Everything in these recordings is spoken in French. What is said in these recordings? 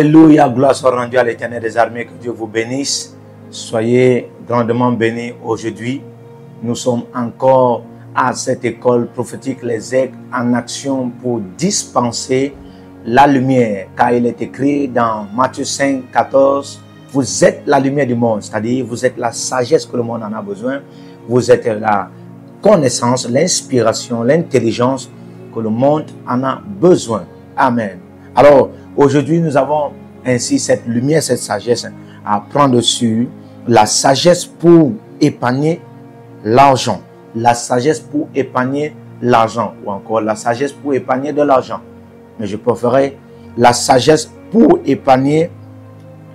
Alléluia, gloire soit rendue à l'Éternel des armées, que Dieu vous bénisse. Soyez grandement bénis aujourd'hui. Nous sommes encore à cette école prophétique, les aigles en action pour dispenser la lumière. Car il est écrit dans Matthieu 5, 14, vous êtes la lumière du monde, c'est-à-dire vous êtes la sagesse que le monde en a besoin. Vous êtes la connaissance, l'inspiration, l'intelligence que le monde en a besoin. Amen. Alors, aujourd'hui, nous avons ainsi cette lumière, cette sagesse à prendre dessus. La sagesse pour épargner l'argent. La sagesse pour épargner l'argent. Ou encore la sagesse pour épargner de l'argent. Mais je préférerais la sagesse pour épargner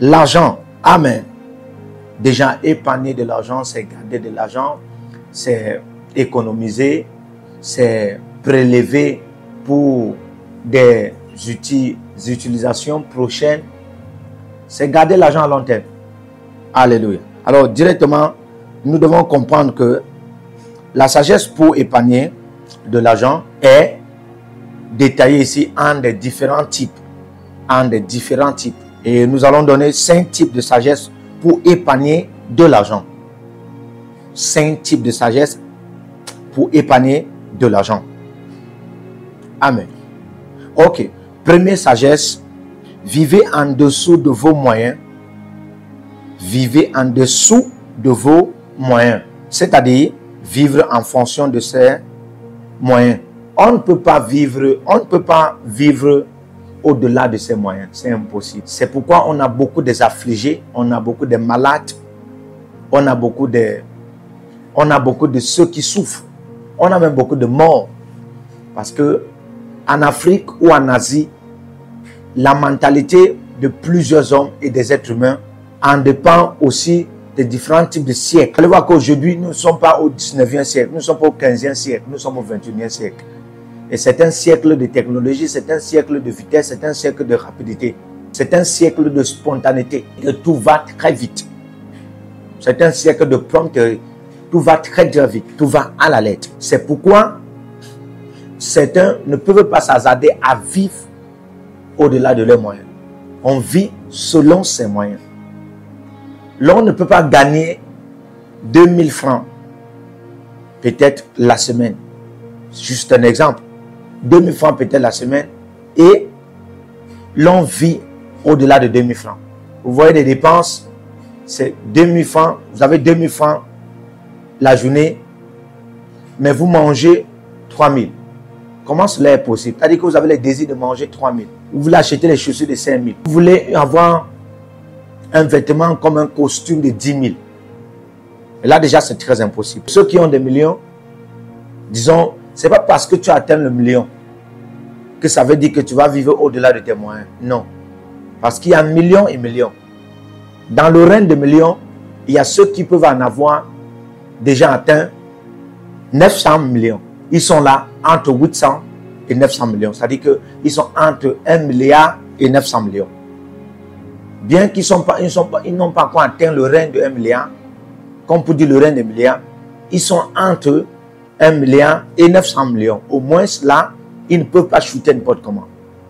l'argent. Amen. Déjà, épargner de l'argent, c'est garder de l'argent, c'est économiser, c'est prélever pour des utilisations prochaines, c'est garder l'argent à long terme. Alléluia. Alors, directement, nous devons comprendre que la sagesse pour épargner de l'argent est détaillée ici en des différents types. Et nous allons donner 5 types de sagesse pour épargner de l'argent. 5 types de sagesse pour épargner de l'argent. Amen. Ok. Première sagesse, vivez en dessous de vos moyens. Vivez en dessous de vos moyens. C'est-à-dire, vivre en fonction de ses moyens. On ne peut pas vivre au-delà de ses moyens. C'est impossible. C'est pourquoi on a beaucoup des affligés, on a beaucoup de malades, on a beaucoup de ceux qui souffrent. On a même beaucoup de morts. Parce que en Afrique ou en Asie, la mentalité de plusieurs hommes et des êtres humains en dépend aussi des différents types de siècles. Allez voir qu'aujourd'hui, nous ne sommes pas au 19e siècle, nous ne sommes pas au 15e siècle, nous sommes au 21e siècle. Et c'est un siècle de technologie, c'est un siècle de vitesse, c'est un siècle de rapidité. C'est un siècle de spontanéité. Et tout va très vite. C'est un siècle de prompterie. Tout va très très vite. Tout va à la lettre. C'est pourquoi certains ne peuvent pas s'hasarder à vivre au-delà de leurs moyens. On vit selon ses moyens. L'on ne peut pas gagner 2000 francs peut-être la semaine. Juste un exemple. 2000 francs peut-être la semaine et l'on vit au-delà de 2000 francs. Vous voyez les dépenses, c'est 2000 francs. Vous avez 2000 francs la journée, mais vous mangez 3000. Comment cela est possible? C'est-à-dire que vous avez le désir de manger 3000. Vous voulez acheter les chaussures de 5000. Vous voulez avoir un vêtement comme un costume de 10 000. Et là déjà c'est très impossible. Ceux qui ont des millions, disons, c'est pas parce que tu atteins le million que ça veut dire que tu vas vivre au-delà de tes moyens. Non. Parce qu'il y a millions et millions. Dans le règne de millions, il y a ceux qui peuvent en avoir déjà atteint 900 millions. Ils sont là entre 800 et 900 millions. C'est-à-dire qu'ils sont entre 1 milliard et 900 millions. Bien qu'ils n'ont pas encore atteint le règne de 1 milliard, comme pour dire le règne de milliards, ils sont entre 1 milliard et 900 millions. Au moins là, ils ne peuvent pas shooter n'importe comment.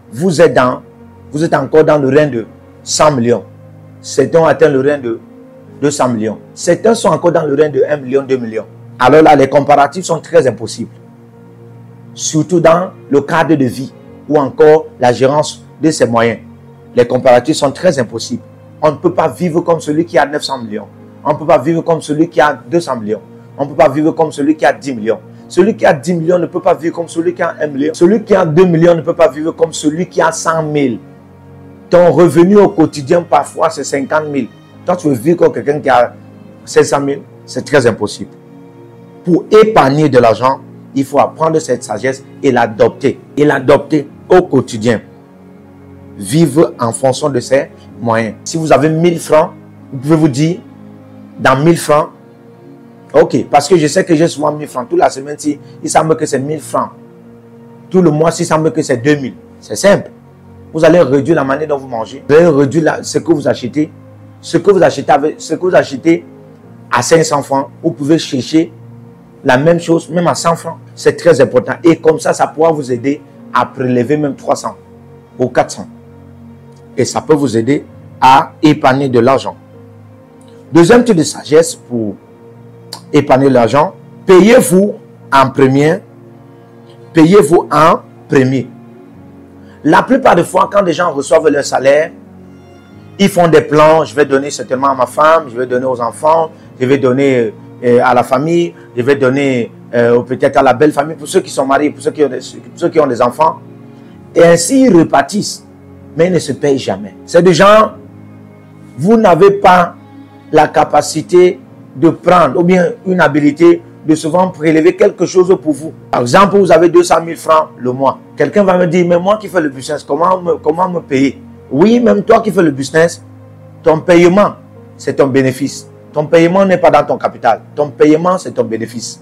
Vous êtes encore dans le règne de 100 millions. Certains ont atteint le règne de 200 millions. Certains sont encore dans le règne de 1 million, 2 millions. Alors là, les comparatifs sont très impossibles. Surtout dans le cadre de vie ou encore la gérance de ses moyens. Les comparatifs sont très impossibles. On ne peut pas vivre comme celui qui a 900 millions. On ne peut pas vivre comme celui qui a 200 millions. On ne peut pas vivre comme celui qui a 10 millions. Celui qui a 10 millions ne peut pas vivre comme celui qui a 1 million. Celui qui a 2 millions ne peut pas vivre comme celui qui a 100 000. Ton revenu au quotidien, parfois, c'est 50 000. Toi, tu veux vivre comme quelqu'un qui a 500 000, c'est très impossible. Pour épargner de l'argent, il faut apprendre cette sagesse et l'adopter. Et l'adopter au quotidien. Vivre en fonction de ses moyens. Si vous avez 1000 francs, vous pouvez vous dire, dans 1000 francs, ok, parce que je sais que j'ai souvent 1000 francs. Toute la semaine, si il semble que c'est 1000 francs. Tout le mois, il semble que c'est 2000. C'est simple. Vous allez réduire la manière dont vous mangez. Vous allez réduire ce que vous achetez. Ce que vous achetez à 500 francs, vous pouvez chercher la même chose, même à 100 francs. C'est très important. Et comme ça pourra vous aider à prélever même 300 ou 400. Et ça peut vous aider à épargner de l'argent. Deuxième type de sagesse pour épargner l'argent, payez-vous en premier. Payez-vous en premier. La plupart des fois, quand des gens reçoivent leur salaire, ils font des plans. Je vais donner certainement à ma femme, je vais donner aux enfants, je vais donner à la famille, je vais donner peut-être à la belle famille, pour ceux qui sont mariés, pour ceux qui ont des enfants. Et ainsi, ils repartissent. Mais ils ne se payent jamais. C'est des gens, vous n'avez pas la capacité de prendre, ou bien une habilité de souvent prélever quelque chose pour vous. Par exemple, vous avez 200 000 francs le mois. Quelqu'un va me dire, mais moi qui fais le business, comment me payer? Oui, même toi qui fais le business, ton paiement, c'est ton bénéfice. Ton paiement n'est pas dans ton capital. Ton paiement, c'est ton bénéfice.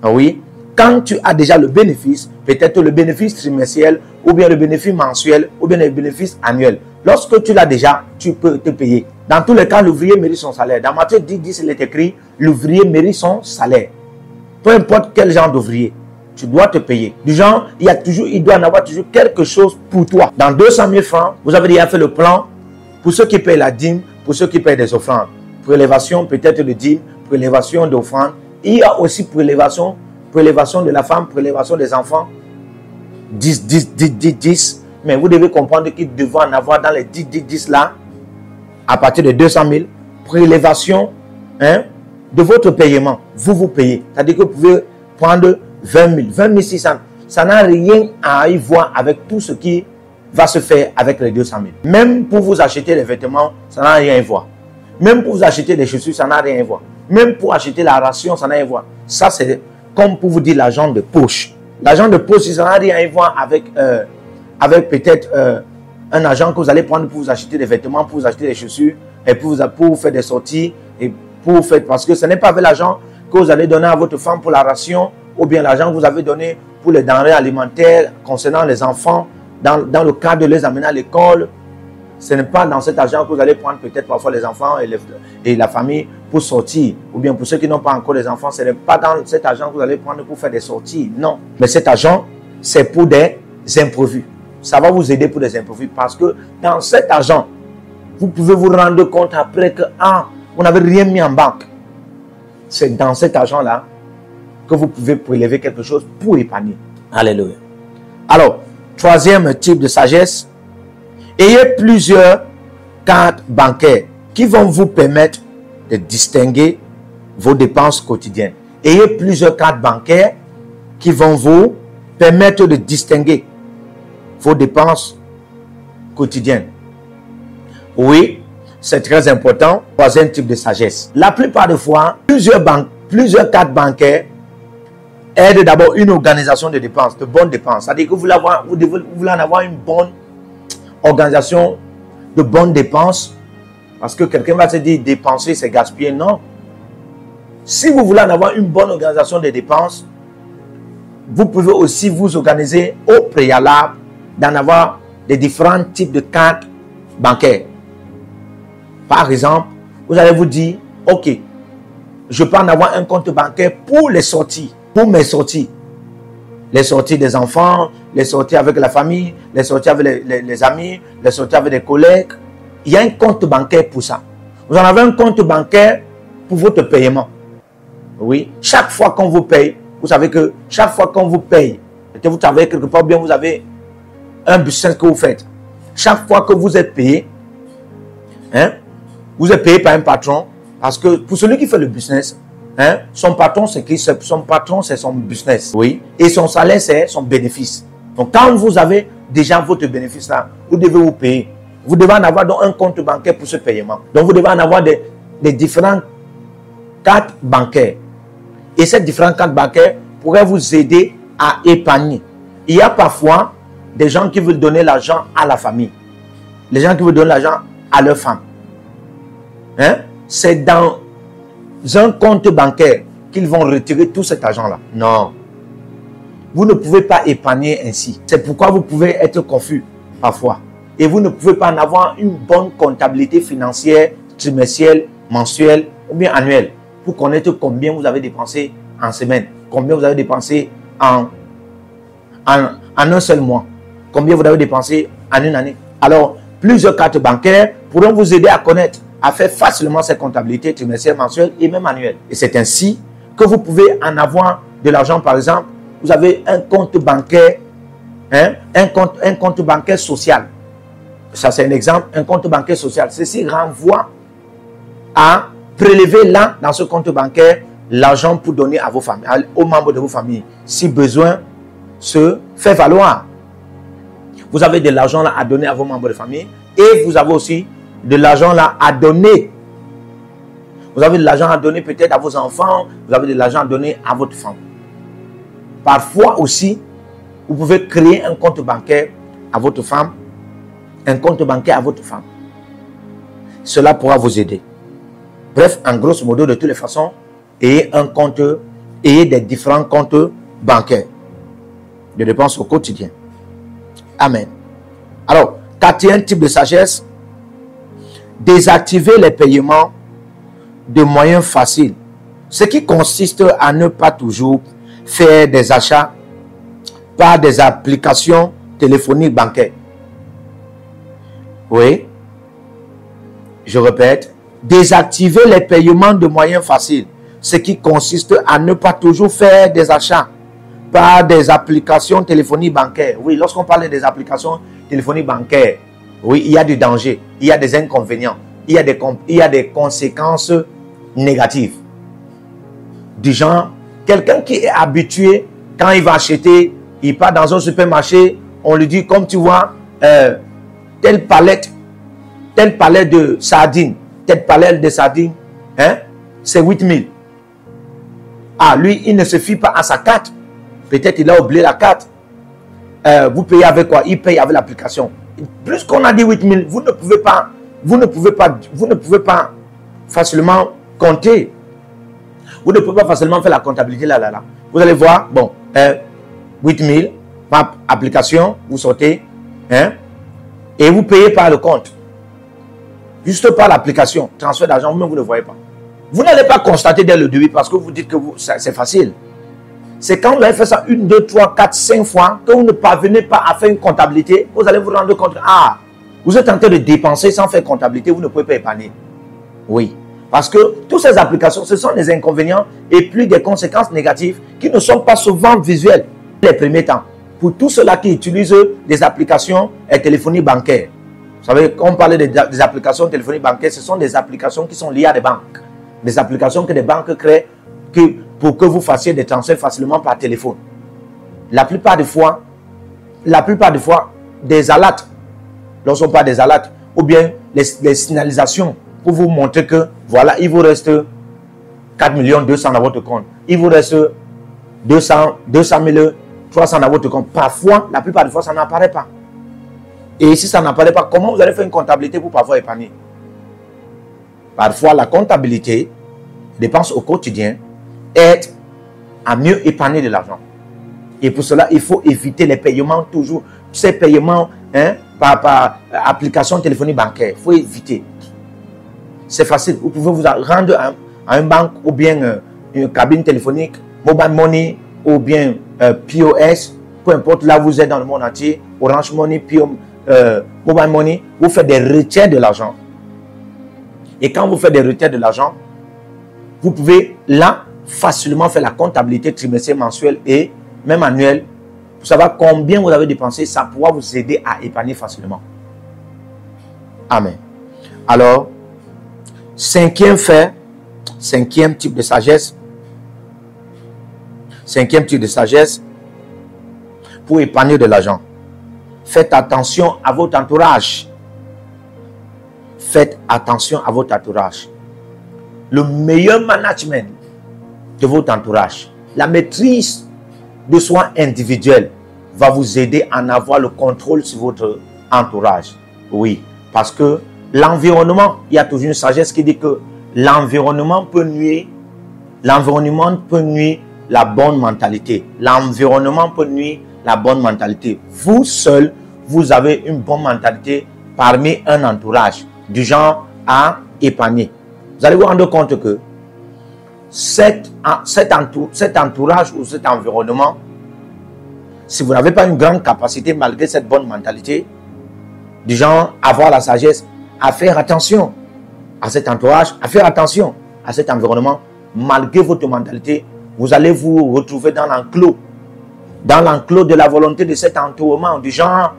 Oui. Quand tu as déjà le bénéfice, peut-être le bénéfice trimestriel, ou bien le bénéfice mensuel, ou bien le bénéfice annuel. Lorsque tu l'as déjà, tu peux te payer. Dans tous les cas, l'ouvrier mérite son salaire. Dans Matthieu 10, il est écrit, l'ouvrier mérite son salaire. Peu importe quel genre d'ouvrier, tu dois te payer. Du genre, il doit en avoir toujours quelque chose pour toi. Dans 200 000 francs, vous avez déjà fait le plan pour ceux qui payent la dîme, pour ceux qui payent des offrandes. Prélévation peut-être de dîme, prélévation d'offrandes. Il y a aussi prélévation de la femme, prélévation des enfants. 10. Mais vous devez comprendre qu'il devrait en avoir dans les 10 là, à partir de 200 000, prélévation de votre paiement. Vous payez. C'est-à-dire que vous pouvez prendre 20 000 600. Ça n'a rien à y voir avec tout ce qui va se faire avec les 200 000. Même pour vous acheter les vêtements, ça n'a rien à voir. Même pour vous acheter des chaussures, ça n'a rien à voir. Même pour acheter la ration, ça n'a rien à voir. Ça, c'est comme pour vous dire l'argent de poche. L'argent de poche, ça n'a rien à voir avec peut-être un argent que vous allez prendre pour vous acheter des vêtements, pour vous acheter des chaussures, et pour vous faire des sorties, et pour vous faire, parce que ce n'est pas avec l'argent que vous allez donner à votre femme pour la ration, ou bien l'argent que vous avez donné pour les denrées alimentaires concernant les enfants, dans le cadre de les amener à l'école. Ce n'est pas dans cet argent que vous allez prendre peut-être parfois les enfants et la famille pour sortir. Ou bien pour ceux qui n'ont pas encore les enfants, ce n'est pas dans cet argent que vous allez prendre pour faire des sorties. Non. Mais cet argent, c'est pour des imprévus. Ça va vous aider pour des imprévus. Parce que dans cet argent, vous pouvez vous rendre compte après que vous n'avez rien mis en banque. C'est dans cet argent-là que vous pouvez prélever quelque chose pour épargner. Alléluia. Alors, troisième type de sagesse. Ayez plusieurs cartes bancaires qui vont vous permettre de distinguer vos dépenses quotidiennes. Ayez plusieurs cartes bancaires qui vont vous permettre de distinguer vos dépenses quotidiennes. Oui, c'est très important. Troisième type de sagesse. La plupart des fois, plusieurs cartes bancaires aident d'abord une organisation de dépenses, de bonnes dépenses. C'est-à-dire que vous voulez en avoir une bonne organisation de bonnes dépenses, parce que quelqu'un va se dire dépenser c'est gaspiller. Non. Si vous voulez en avoir une bonne organisation des dépenses, vous pouvez aussi vous organiser au préalable d'en avoir des différents types de cartes bancaires. Par exemple, vous allez vous dire, ok, je peux en avoir un compte bancaire pour les sorties, pour mes sorties. Les sorties des enfants, les sorties avec la famille, les sorties avec les amis, les sorties avec les collègues. Il y a un compte bancaire pour ça. Vous en avez un compte bancaire pour votre paiement. Oui. Chaque fois qu'on vous paye, vous savez que chaque fois qu'on vous paye, vous savez quelque part bien, vous avez un business que vous faites. Chaque fois que vous êtes payé, vous êtes payé par un patron, parce que pour celui qui fait le business, son patron, c'est son business. Oui. Et son salaire, c'est son bénéfice. Donc, quand vous avez déjà votre bénéfice là, vous devez vous payer. Vous devez en avoir donc un compte bancaire pour ce paiement. Donc, vous devez en avoir des différentes cartes bancaires. Et ces différentes cartes bancaires pourraient vous aider à épargner. Il y a parfois des gens qui veulent donner l'argent à la famille. Les gens qui veulent donner l'argent à leur femme. C'est dans un compte bancaire qu'ils vont retirer tout cet argent-là. Non. Vous ne pouvez pas épargner ainsi. C'est pourquoi vous pouvez être confus parfois. Et vous ne pouvez pas en avoir une bonne comptabilité financière, trimestrielle, mensuelle ou bien annuelle pour connaître combien vous avez dépensé en semaine, combien vous avez dépensé en un seul mois, combien vous avez dépensé en une année. Alors, plusieurs cartes bancaires pourront vous aider à connaître, à faire facilement ces comptabilités trimestrielles, mensuelles et même annuelles. Et c'est ainsi que vous pouvez en avoir de l'argent. Par exemple, vous avez un compte bancaire, un compte bancaire social. Ça, c'est un exemple, un compte bancaire social. Ceci renvoie à prélever là, dans ce compte bancaire, l'argent pour donner à vos familles, aux membres de vos familles, si besoin se fait valoir. Vous avez de l'argent là à donner à vos membres de famille et vous avez aussi de l'argent là à donner. Vous avez de l'argent à donner peut-être à vos enfants, vous avez de l'argent à donner à votre femme. Parfois aussi, vous pouvez créer un compte bancaire à votre femme, un compte bancaire à votre femme. Cela pourra vous aider. Bref, en grosso modo, de toutes les façons, ayez un compte, ayez des différents comptes bancaires de dépenses au quotidien. Amen. Alors, quatrième type de sagesse, désactiver les paiements de moyens faciles, ce qui consiste à ne pas toujours faire des achats par des applications téléphoniques bancaires. Oui, je répète, désactiver les paiements de moyens faciles, ce qui consiste à ne pas toujours faire des achats par des applications téléphoniques bancaires. Oui, lorsqu'on parle des applications téléphoniques bancaires, oui, il y a du danger, il y a des inconvénients, il y a des conséquences négatives. Du genre, quelqu'un qui est habitué, quand il va acheter, il part dans un supermarché, on lui dit, comme tu vois, telle palette de sardines, hein, c'est 8000. Ah, lui, il ne se fie pas à sa carte. Peut-être il a oublié la carte. Vous payez avec quoi? Il paye avec l'application. Plus qu'on a dit 8000, vous ne pouvez pas facilement compter. Vous ne pouvez pas facilement faire la comptabilité là. Vous allez voir, bon, 8000, par application, vous sortez, hein, et vous payez par le compte. Juste par l'application, transfert d'argent, vous-même vous ne voyez pas. Vous n'allez pas constater dès le début parce que vous dites que c'est facile. C'est quand vous avez fait ça 1, 2, 3, 4, 5 fois que vous ne parvenez pas à faire une comptabilité, vous allez vous rendre compte, ah, vous êtes en train de dépenser sans faire comptabilité, vous ne pouvez pas épargner. Oui, parce que toutes ces applications, ce sont des inconvénients et puis des conséquences négatives qui ne sont pas souvent visuelles les premiers temps. Pour tous ceux-là qui utilisent des applications téléphoniques bancaires, vous savez, quand on parlait des applications téléphoniques bancaires, ce sont des applications qui sont liées à des banques. Des applications que des banques créent pour que vous fassiez des transferts facilement par téléphone. La plupart des fois, des alertes, lorsqu'on parle des alertes, ou bien les signalisations pour vous montrer que, voilà, il vous reste 4 200 000 dans votre compte. Il vous reste 200 000, 300 dans votre compte. Parfois, la plupart des fois, ça n'apparaît pas. Et si ça n'apparaît pas, comment vous allez faire une comptabilité pour parfois épargner? Parfois, la comptabilité, dépenses au quotidien, aide à mieux épargner de l'argent. Et pour cela, il faut éviter les paiements toujours. Ces paiements par application téléphonique bancaire, il faut éviter. C'est facile. Vous pouvez vous rendre à une banque ou bien une cabine téléphonique, mobile money ou bien POS, peu importe là où vous êtes dans le monde entier, Orange Money, mobile money, vous faites des retiers de l'argent. Et quand vous faites des retiers de l'argent, vous pouvez là facilement faire la comptabilité trimestrielle, mensuelle et même annuelle pour savoir combien vous avez dépensé. Ça pourra vous aider à épargner facilement. Amen. Alors, cinquième type de sagesse. Cinquième type de sagesse pour épargner de l'argent. Faites attention à votre entourage. Faites attention à votre entourage. Le meilleur management de votre entourage, la maîtrise de soi individuelle va vous aider à en avoir le contrôle sur votre entourage. Oui, parce que l'environnement, il y a toujours une sagesse qui dit que l'environnement peut nuire la bonne mentalité. L'environnement peut nuire la bonne mentalité. Vous seul, vous avez une bonne mentalité parmi un entourage du genre à épargner. Vous allez vous rendre compte que cet entourage ou cet environnement, si vous n'avez pas une grande capacité malgré cette bonne mentalité, Du genre, avoir la sagesse à faire attention à cet entourage, à faire attention à cet environnement. Malgré votre mentalité, vous allez vous retrouver dans l'enclos de la volonté de cet entourement. Du genre,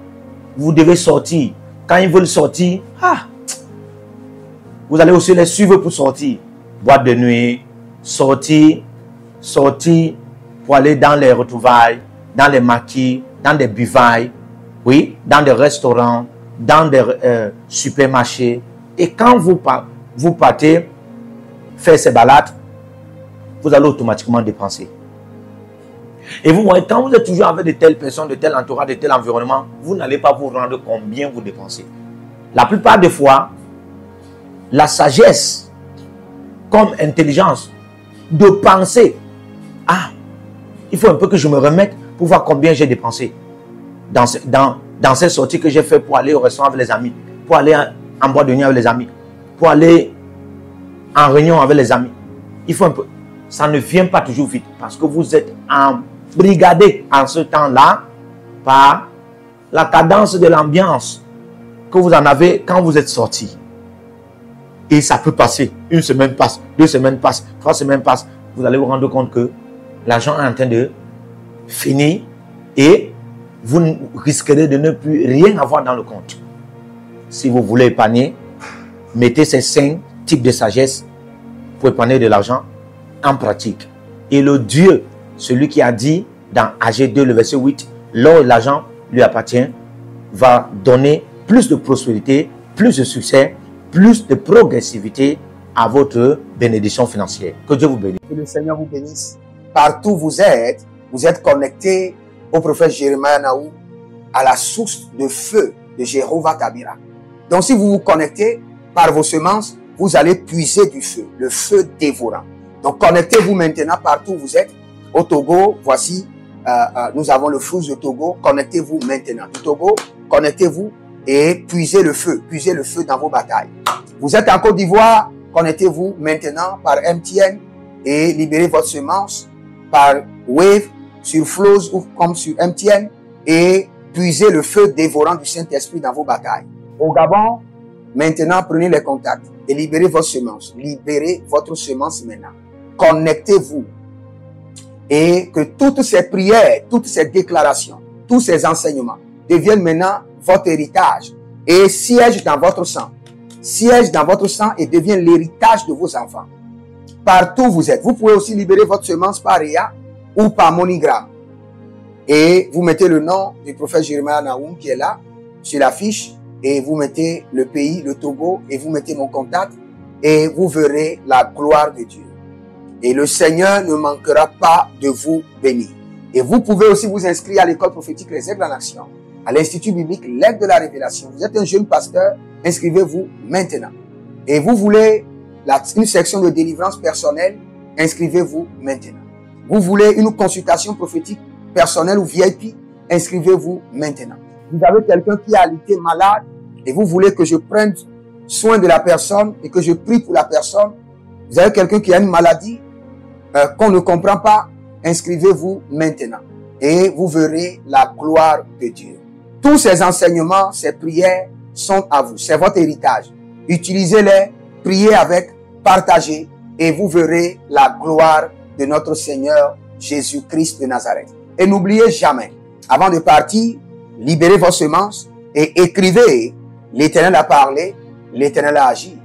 vous devez sortir. Quand ils veulent sortir, vous allez aussi les suivre pour sortir. Boîte de nuit, sortir pour aller dans les retrouvailles, dans les maquis, dans des buvailles, oui, dans des restaurants, dans des supermarchés. Et quand vous partez faire ces balades, vous allez automatiquement dépenser. Et vous voyez, quand vous êtes toujours avec de telles personnes, de tel entourage, de tel environnement, vous n'allez pas vous rendre combien vous dépensez. La plupart des fois, la sagesse comme intelligence de penser, il faut un peu que je me remette pour voir combien j'ai dépensé dans ces sorties que j'ai fait pour aller au restaurant avec les amis, pour aller en boîte de nuit avec les amis, pour aller en réunion avec les amis. Il faut un peu. Ça ne vient pas toujours vite parce que vous êtes embrigadé en ce temps-là par la cadence de l'ambiance que vous en avez quand vous êtes sorti. Et ça peut passer. Une semaine passe, 2 semaines passent, 3 semaines passent. Vous allez vous rendre compte que l'argent est en train de finir et vous risquerez de ne plus rien avoir dans le compte. Si vous voulez épargner, mettez ces 5 types de sagesse pour épargner de l'argent en pratique. Et le Dieu, celui qui a dit dans AG 2, le verset 8, l'or et l'argent lui appartient, va donner plus de prospérité, plus de succès, plus de progressivité à votre bénédiction financière. Que Dieu vous bénisse. Que le Seigneur vous bénisse. Partout où vous êtes connectés au prophète Jérémie Naou, à la source de feu de Jéhovah Tabira. Donc si vous vous connectez par vos semences, vous allez puiser du feu, le feu dévorant. Donc connectez-vous maintenant partout où vous êtes. Au Togo, voici, nous avons le flux de Togo. Connectez-vous maintenant. Du Togo, connectez-vous et puisez le feu dans vos batailles. Vous êtes en Côte d'Ivoire, connectez-vous maintenant par MTN et libérez votre semence par Wave sur Flows ou comme sur MTN et puisez le feu dévorant du Saint-Esprit dans vos batailles. Au Gabon, maintenant prenez les contacts et libérez votre semence. Libérez votre semence maintenant. Connectez-vous et que toutes ces prières, toutes ces déclarations, tous ces enseignements deviennent maintenant votre héritage et siègent dans votre sang. Siège dans votre sang et devient l'héritage de vos enfants. Partout où vous êtes, vous pouvez aussi libérer votre semence par Réa ou par MoneyGram. Et vous mettez le nom du prophète Jérémie Naoum qui est là, sur la fiche, et vous mettez le pays, le Togo, et vous mettez mon contact, et vous verrez la gloire de Dieu. Et le Seigneur ne manquera pas de vous bénir. Et vous pouvez aussi vous inscrire à l'école prophétique Les Aigles en Action, à l'Institut biblique L'Aigle de la Révélation. Vous êtes un jeune pasteur, inscrivez-vous maintenant. Et vous voulez une section de délivrance personnelle, inscrivez-vous maintenant. Vous voulez une consultation prophétique personnelle ou VIP, inscrivez-vous maintenant. Vous avez quelqu'un qui a été malade et vous voulez que je prenne soin de la personne et que je prie pour la personne. Vous avez quelqu'un qui a une maladie qu'on ne comprend pas, inscrivez-vous maintenant. Et vous verrez la gloire de Dieu. Tous ces enseignements, ces prières sont à vous. C'est votre héritage. Utilisez-les, priez avec, partagez et vous verrez la gloire de notre Seigneur Jésus-Christ de Nazareth. Et n'oubliez jamais, avant de partir, libérez vos semences et écrivez, l'Éternel a parlé, l'Éternel a agi.